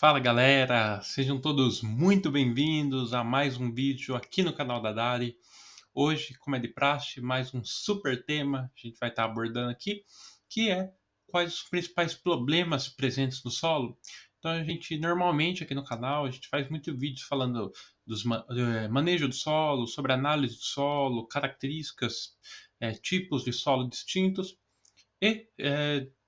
Fala galera, sejam todos muito bem-vindos a mais um vídeo aqui no canal da Dari. Hoje, como é de praxe, mais um super tema a gente vai estar abordando aqui, que é quais os principais problemas presentes no solo. Então a gente normalmente aqui no canal a gente faz muito vídeos falando dos manejo do solo, sobre análise do solo, características, tipos de solo distintos. E,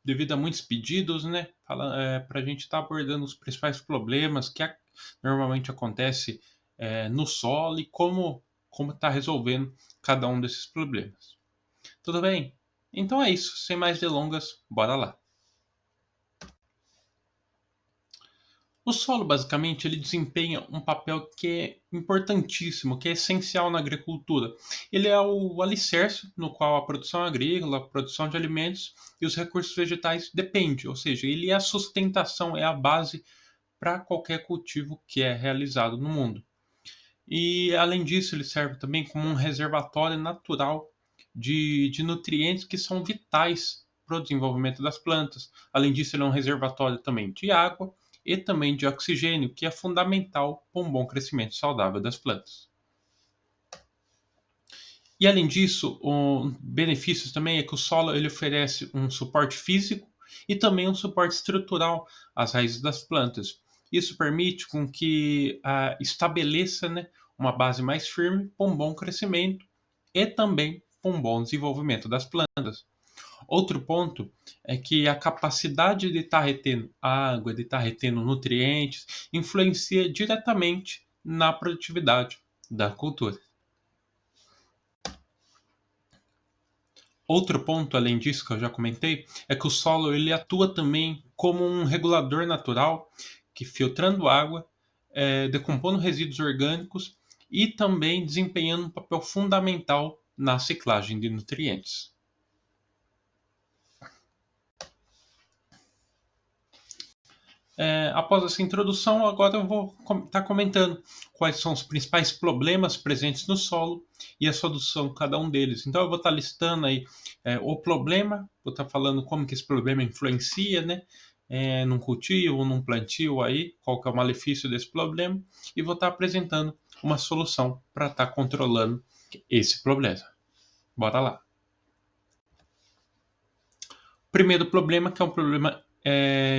devido a muitos pedidos, né, para a gente estar abordando os principais problemas que normalmente acontece no solo e como está resolvendo cada um desses problemas. Tudo bem? Então é isso, sem mais delongas, bora lá. O solo, basicamente, ele desempenha um papel que é importantíssimo, que é essencial na agricultura. Ele é o alicerce no qual a produção agrícola, a produção de alimentos e os recursos vegetais depende, ou seja, ele é a sustentação, é a base para qualquer cultivo que é realizado no mundo. E, além disso, ele serve também como um reservatório natural de nutrientes que são vitais para o desenvolvimento das plantas. Além disso, ele é um reservatório também de água e também de oxigênio, que é fundamental para um bom crescimento saudável das plantas. E além disso, um benefícios também é que o solo ele oferece um suporte físico e também um suporte estrutural às raízes das plantas. Isso permite com que estabeleça, né, uma base mais firme para um bom crescimento e também para um bom desenvolvimento das plantas. Outro ponto é que a capacidade de estar retendo água, de estar retendo nutrientes, influencia diretamente na produtividade da cultura. Outro ponto, além disso, que eu já comentei, é que o solo ele atua também como um regulador natural que, filtrando água, decompondo resíduos orgânicos e também desempenhando um papel fundamental na ciclagem de nutrientes. Após essa introdução, agora eu vou estar comentando quais são os principais problemas presentes no solo e a solução de cada um deles. Então, eu vou estar listando aí o problema, vou estar falando como que esse problema influencia, né, num cultivo, num plantio aí, qual que é o malefício desse problema, e vou estar apresentando uma solução para estar controlando esse problema. Bora lá. Primeiro problema, que é um problema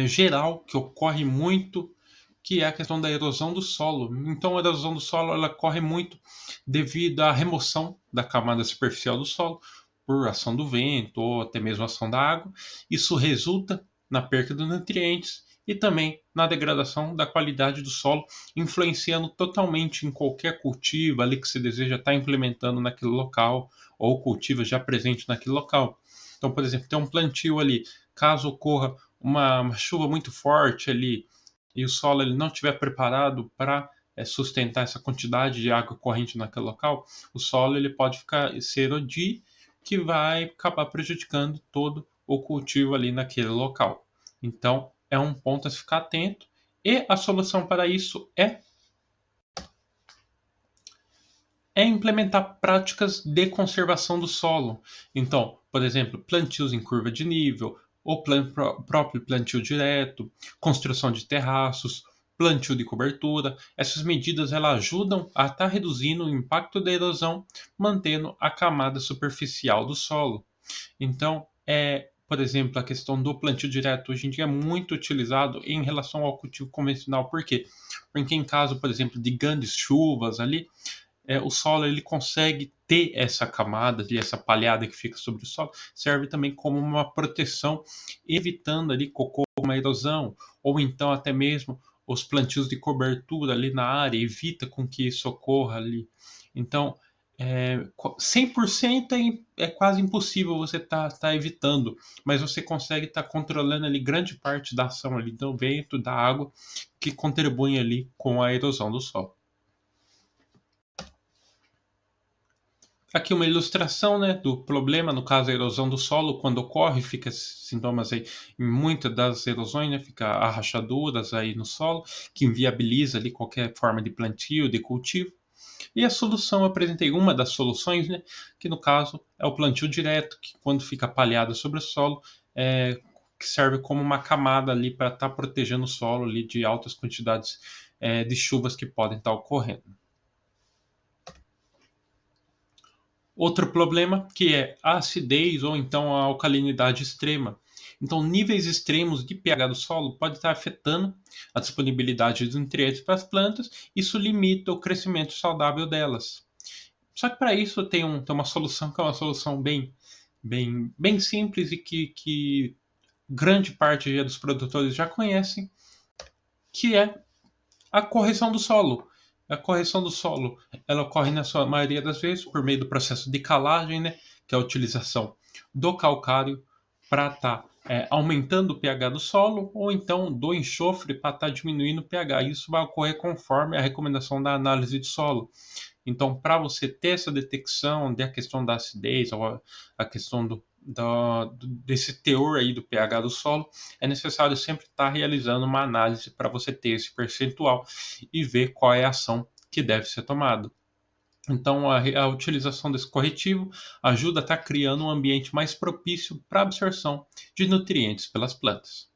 geral, que ocorre muito, que é a questão da erosão do solo. Então, a erosão do solo ela ocorre muito devido à remoção da camada superficial do solo, por ação do vento ou até mesmo ação da água. Isso resulta na perda de nutrientes e também na degradação da qualidade do solo, influenciando totalmente em qualquer cultivo ali que se deseja estar implementando naquele local ou cultivo já presente naquele local. Então, por exemplo, tem um plantio ali, caso ocorra uma chuva muito forte ali e o solo ele não estiver preparado para sustentar essa quantidade de água corrente naquele local, o solo ele pode se erodir, que vai acabar prejudicando todo o cultivo ali naquele local. Então, é um ponto a se ficar atento. E a solução para isso é implementar práticas de conservação do solo. Então, por exemplo, plantios em curva de nível, ou próprio plantio direto, construção de terraços, plantio de cobertura. Essas medidas elas ajudam a estar reduzindo o impacto da erosão, mantendo a camada superficial do solo. Então, por exemplo, a questão do plantio direto hoje em dia é muito utilizado em relação ao cultivo convencional. Por quê? Porque em caso, por exemplo, de grandes chuvas ali, o solo ele consegue ter essa camada e essa palhada que fica sobre o solo, serve também como uma proteção, evitando ali cocô, uma erosão, ou então até mesmo os plantios de cobertura ali na área, evita com que isso ocorra ali. Então, 100% é quase impossível você tá evitando, mas você consegue estar controlando ali grande parte da ação ali do vento, da água, que contribuem ali com a erosão do solo. Aqui uma ilustração, né, do problema, no caso a erosão do solo, quando ocorre, fica sintomas aí em muitas das erosões, né, fica rachaduras aí no solo, que inviabiliza ali qualquer forma de plantio, de cultivo. E a solução, eu apresentei uma das soluções, né, que no caso é o plantio direto, que quando fica palhado sobre o solo, que serve como uma camada ali para estar protegendo o solo ali de altas quantidades de chuvas que podem estar ocorrendo. Outro problema que é a acidez ou então a alcalinidade extrema. Então, níveis extremos de pH do solo pode estar afetando a disponibilidade de nutrientes para as plantas, isso limita o crescimento saudável delas. Só que para isso tem uma solução que é uma solução bem simples e que grande parte dos produtores já conhecem, que é a correção do solo. A correção do solo, ela ocorre na sua maioria das vezes por meio do processo de calagem, né, que é a utilização do calcário para estar aumentando o pH do solo, ou então do enxofre para estar diminuindo o pH. Isso vai ocorrer conforme a recomendação da análise de solo. Então, para você ter essa detecção da questão da acidez ou a questão desse teor aí do pH do solo, é necessário sempre estar realizando uma análise para você ter esse percentual e ver qual é a ação que deve ser tomada. Então, a utilização desse corretivo ajuda a estar criando um ambiente mais propício para a absorção de nutrientes pelas plantas.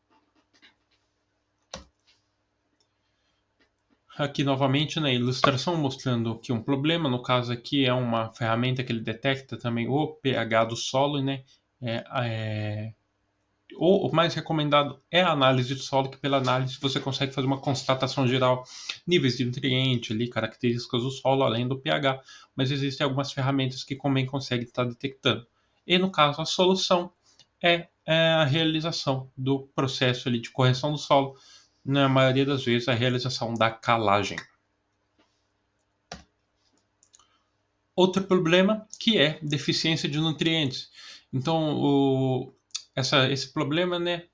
Aqui novamente na ilustração mostrando que um problema, no caso aqui é uma ferramenta que ele detecta também o pH do solo, né? É, é, o mais recomendado é a análise do solo, que pela análise você consegue fazer uma constatação geral, níveis de nutriente, ali, características do solo, além do pH, mas existem algumas ferramentas que também conseguem estar detectando. E no caso, a solução é a realização do processo ali de correção do solo, na maioria das vezes a realização da calagem. Outro problema que é deficiência de nutrientes. Então, esse problema, né,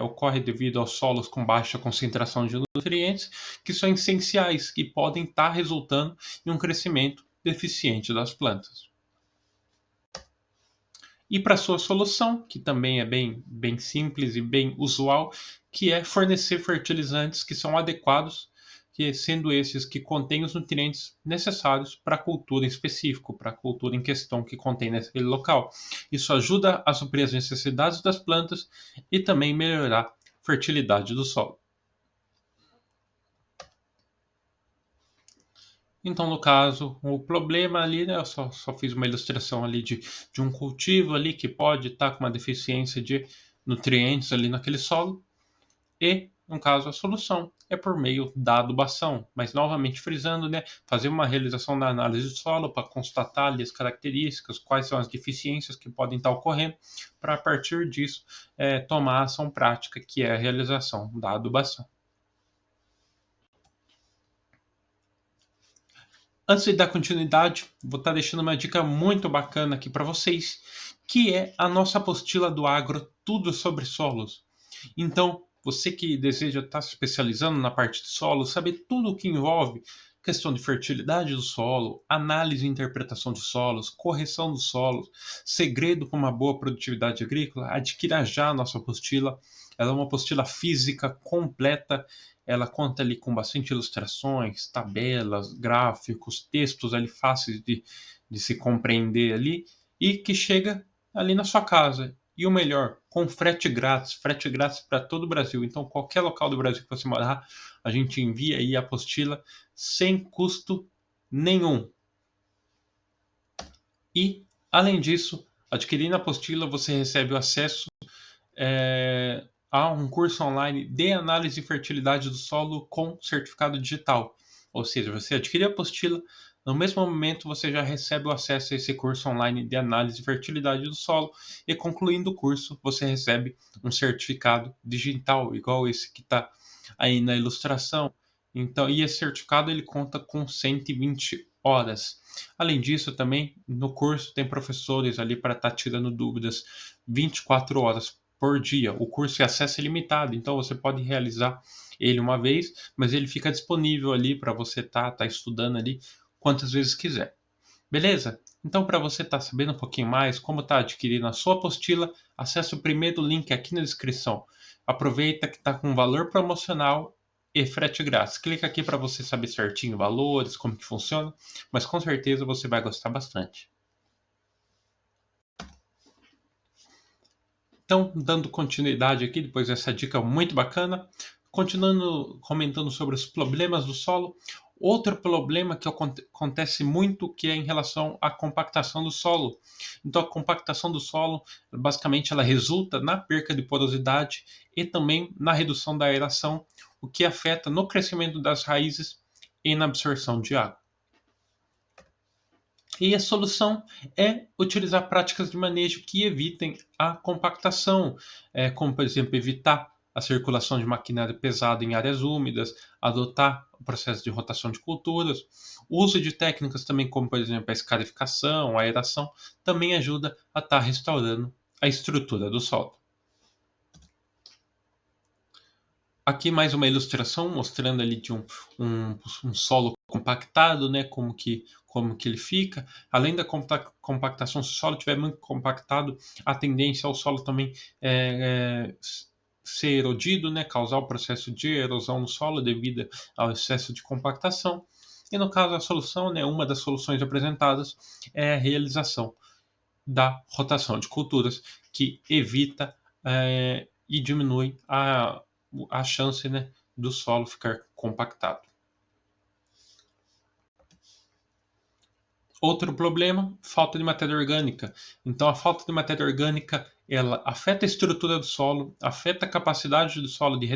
ocorre devido aos solos com baixa concentração de nutrientes, que são essenciais e podem estar resultando em um crescimento deficiente das plantas. E para sua solução, que também é bem simples e bem usual, que é fornecer fertilizantes que são adequados, que sendo esses que contêm os nutrientes necessários para a cultura em específico, para a cultura em questão que contém naquele local. Isso ajuda a suprir as necessidades das plantas e também melhorar a fertilidade do solo. Então, no caso, o problema ali, né, eu só fiz uma ilustração ali de um cultivo ali que pode estar com uma deficiência de nutrientes ali naquele solo. E, no caso, a solução é por meio da adubação. Mas, novamente frisando, né, fazer uma realização da análise do solo para constatar ali as características, quais são as deficiências que podem estar ocorrendo, para, a partir disso, tomar a ação prática, que é a realização da adubação. Antes de dar continuidade, vou estar deixando uma dica muito bacana aqui para vocês, que é a nossa apostila do agro, tudo sobre solos. Então, você que deseja estar se especializando na parte de solo, saber tudo o que envolve questão de fertilidade do solo, análise e interpretação de solos, correção dos solos, segredo para uma boa produtividade agrícola, adquira já a nossa apostila. Ela é uma apostila física completa, ela conta ali com bastante ilustrações, tabelas, gráficos, textos ali fáceis de se compreender ali e que chega ali na sua casa. E o melhor, com frete grátis para todo o Brasil. Então, qualquer local do Brasil que você morar, a gente envia aí a apostila sem custo nenhum. E, além disso, adquirindo a apostila, você recebe o acesso a um curso online de análise de fertilidade do solo com certificado digital. Ou seja, você adquire a apostila, no mesmo momento você já recebe o acesso a esse curso online de análise de fertilidade do solo e concluindo o curso você recebe um certificado digital, igual esse que está aí na ilustração. Então, e esse certificado ele conta com 120 horas. Além disso, também no curso tem professores ali para estar tirando dúvidas 24 horas por dia. O curso é acesso ilimitado, então você pode realizar ele uma vez, mas ele fica disponível ali para você tá estudando ali quantas vezes quiser. Beleza? Então, para você estar sabendo um pouquinho mais como está adquirindo a sua apostila, acesse o primeiro link aqui na descrição. Aproveita que está com valor promocional e frete grátis. Clica aqui para você saber certinho valores, como que funciona, mas com certeza você vai gostar bastante. Então, dando continuidade aqui, depois dessa dica muito bacana, continuando comentando sobre os problemas do solo, outro problema que acontece muito que é em relação à compactação do solo. Então, a compactação do solo, basicamente, ela resulta na perca de porosidade e também na redução da aeração, o que afeta no crescimento das raízes e na absorção de água. E a solução é utilizar práticas de manejo que evitem a compactação, como, por exemplo, evitar a circulação de maquinário pesado em áreas úmidas, adotar o processo de rotação de culturas, o uso de técnicas também, como, por exemplo, a escarificação, a aeração, também ajuda a estar restaurando a estrutura do solo. Aqui mais uma ilustração mostrando ali de um solo compactado, né, como que ele fica. Além da compactação, se o solo estiver muito compactado, a tendência ao solo também ser erodido, né, causar o processo de erosão no solo devido ao excesso de compactação. E no caso a solução, né, uma das soluções apresentadas é a realização da rotação de culturas, que evita e diminui a chance, né, do solo ficar compactado. Outro problema, falta de matéria orgânica. Então, a falta de matéria orgânica ela afeta a estrutura do solo, afeta a capacidade do solo de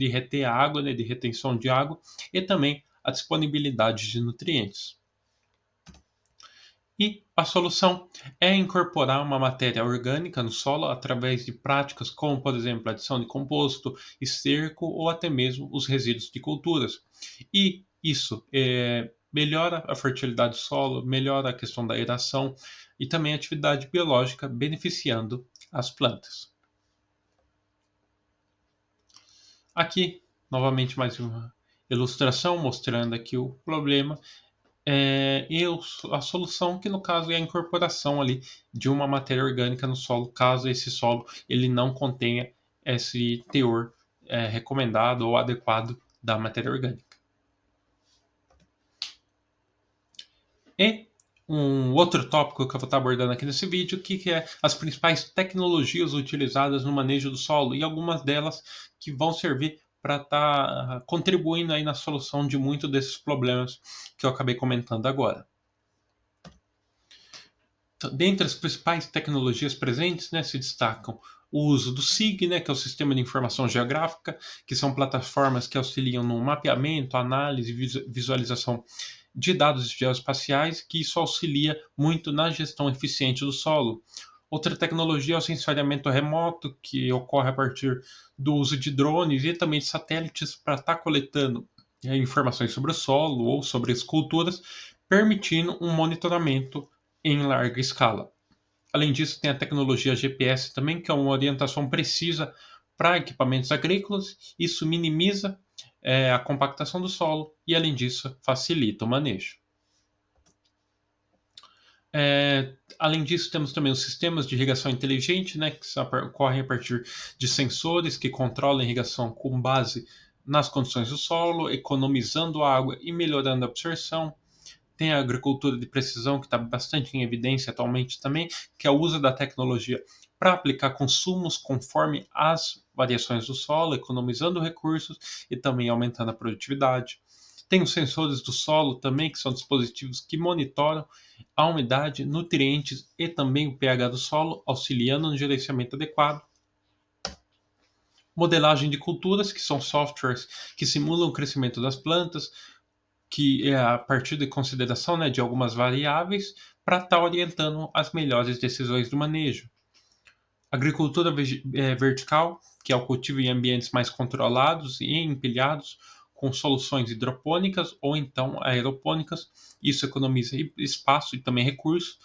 reter a água, né, de retenção de água, e também a disponibilidade de nutrientes. E a solução é incorporar uma matéria orgânica no solo através de práticas como, por exemplo, a adição de composto, esterco ou até mesmo os resíduos de culturas. E isso melhora a fertilidade do solo, melhora a questão da aeração e também a atividade biológica, beneficiando as plantas. Aqui, novamente, mais uma ilustração mostrando aqui o problema e a solução, que no caso é a incorporação ali de uma matéria orgânica no solo, caso esse solo ele não contenha esse teor recomendado ou adequado da matéria orgânica. E um outro tópico que eu vou estar abordando aqui nesse vídeo, que é as principais tecnologias utilizadas no manejo do solo e algumas delas que vão servir para estar contribuindo aí na solução de muitos desses problemas que eu acabei comentando agora. Dentre as principais tecnologias presentes, né, se destacam o uso do SIG, né, que é o Sistema de Informação Geográfica, que são plataformas que auxiliam no mapeamento, análise e visualização de dados geoespaciais, que isso auxilia muito na gestão eficiente do solo. Outra tecnologia é o sensoriamento remoto, que ocorre a partir do uso de drones e também de satélites para estar coletando informações sobre o solo ou sobre as culturas, permitindo um monitoramento em larga escala. Além disso, tem a tecnologia GPS também, que é uma orientação precisa para equipamentos agrícolas. Isso minimiza a compactação do solo e, além disso, facilita o manejo. Além disso, temos também os sistemas de irrigação inteligente, né, que ocorrem a partir de sensores que controlam a irrigação com base nas condições do solo, economizando água e melhorando a absorção. Tem a agricultura de precisão, que está bastante em evidência atualmente também, que é o uso da tecnologia para aplicar consumos conforme as variações do solo, economizando recursos e também aumentando a produtividade. Tem os sensores do solo também, que são dispositivos que monitoram a umidade, nutrientes e também o pH do solo, auxiliando no gerenciamento adequado. Modelagem de culturas, que são softwares que simulam o crescimento das plantas, que é a partir de consideração, né, de algumas variáveis para estar orientando as melhores decisões do manejo. Agricultura vertical, que é o cultivo em ambientes mais controlados e empilhados, com soluções hidropônicas ou então aeropônicas. Isso economiza espaço e também recursos.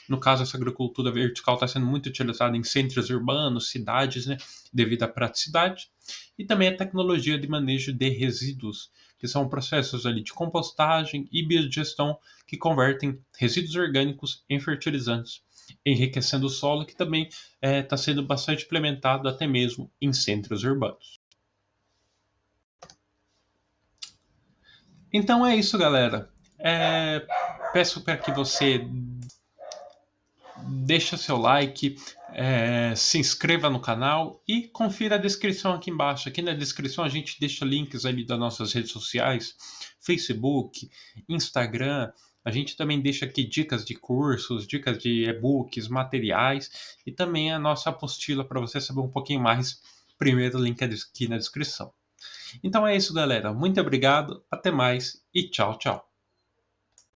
No caso, essa agricultura vertical está sendo muito utilizada em centros urbanos, cidades, né, devido à praticidade. E também a tecnologia de manejo de resíduos, que são processos ali de compostagem e biodigestão que convertem resíduos orgânicos em fertilizantes, enriquecendo o solo, que também está sendo bastante implementado até mesmo em centros urbanos. Então é isso, galera. Peço para que você deixe seu like, Se inscreva no canal e confira a descrição aqui embaixo. Aqui na descrição a gente deixa links ali das nossas redes sociais, Facebook, Instagram. A gente também deixa aqui dicas de cursos, dicas de e-books, materiais e também a nossa apostila para você saber um pouquinho mais. Primeiro link aqui na descrição. Então é isso, galera. Muito obrigado, até mais e tchau, tchau.